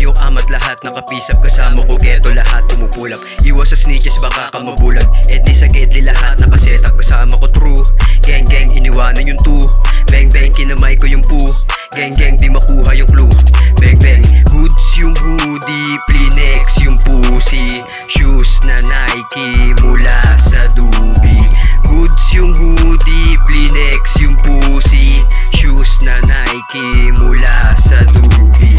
yung amat lahat nakapisap. Kasama ko geto lahat tumupulap. Iwas sa snitches baka ka mabulag. Edli sa gedli lahat nakasetup. Kasama ko true. Gang gang iniwanan yung two. Bang bang kinamay ko yung poo. Gang gang di makuha yung clue. Bang bang goods yung hoodie. Plinex yung pussy. Shoes na Nike mula sa Dubi. Goods yung hoodie. Plinex yung pussy. Shoes na Nike mula sa Dubi.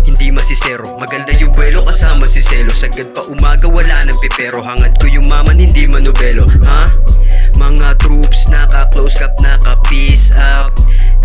Hindi masisero, maganda yung buwelo kasama si Selo. Sagad pa umaga wala nang pipero. Hangad ko yung maman hindi manobelo. Ha? Mga troops naka-close up, naka-peace up.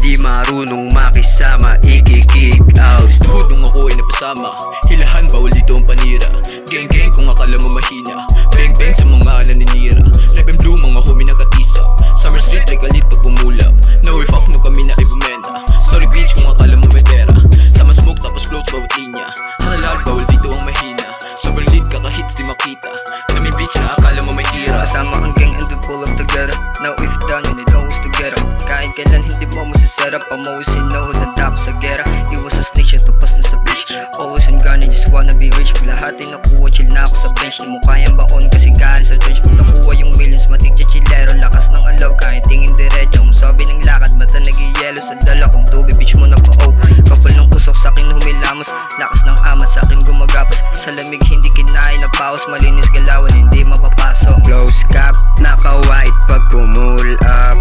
Di marunong makisama, iki-kick out. Studong ako ay napasama. Hilahan bawal dito ang panira. Gang gang kung akala mo mahina. Bang bang sa mga naninira. Red and blue mga homie nakatisa. Summer street ay galit pag bumulap. No we fuck no kami na ay bumenta. Sorry bitch kung akala mo may pera. Tama smoke tapos floats bawat linya. Halal bawal dito ang mahina. Sobrang lead kakahits di makita. Kami bitch na akala mo may tira. Kasama ang gang and we pull up together. Now if done and it always together. Kahit kailan hindi mo masasarap. I'm always in know na dako sa gera. Iwas sa snitch at tupas na sa beach. Always on gunning just wanna be rich. Pag lahat ay nakuha chill na ako sa bench. Di mo kayang baon kasi galing sa dredge. Pag nakuha yung millions matik chillero. Lakas ng alog kahit tingin diretso. Masabi ng lakad mata nag-yelo sa dala. Kung tubig bitch mo na pa-oh. Kapal ng usok sa akin humilamos. Lakas ng amat sa akin gumagapos. Sa lamig hindi kinain na paus. Malinis galawan hindi mapapasok. Close cap naka-white pag pull up.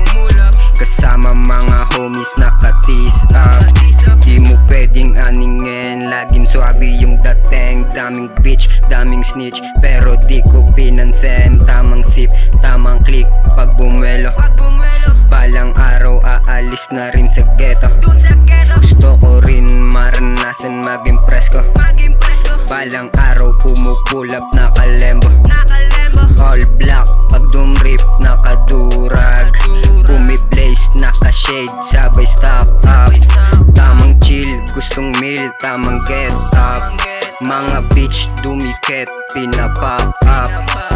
Kasama mga homies naka-tease up. Di mo pwedeng aningin. Laging swabe yung dating. Daming bitch, daming snitch. Pero di ko pinansin. Tamang sip, tamang click pag bumelo. Balang araw aalis na rin sa ghetto. Gusto ko rin maranasan maging presko. Balang araw pumupulap na kalembo. All black pag dumrip nakadurag. Bumiblaze naka-shade sabay stock up. Tamang chill gustong meal tamang get up. Mga bitch dumikit pinapop up.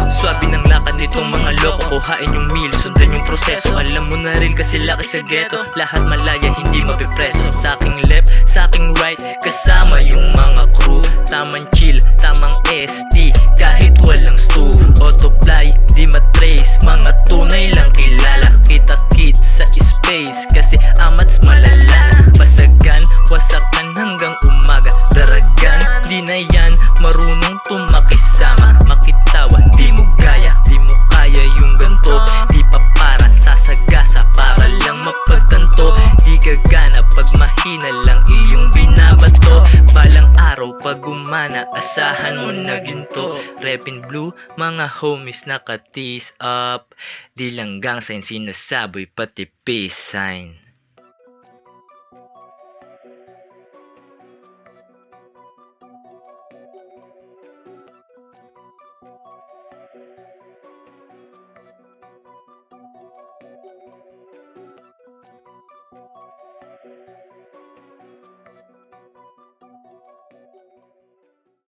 Swabe ng lakad nitong mga loko. Kuhain yung meal, sundan yung proseso. Alam mo na rin kasi laki sa ghetto. Lahat malaya, hindi mapipreso. Sa aking left, sa aking right, kasama yung mga crew. Tamang chill, tamang ST, kahit walang stew. Autofly, di matrace, mga tunay lang kilala. Kita-kit sa space, kasi amats malala. Basagan, wasakan hanggang umaga. Daragan, di na yan marunong tumakisama. Makitawa, di mo gaya, di mo kaya yung ganto. Di pa para sasagasa, para lang mapagtanto. Di gagana pag mahina lang iyong binabato. Balang araw pag gumana, asahan mo na ginto. Red and blue, mga homies naka-tease up. Di lang gang sign sinasaboy, pati peace sign.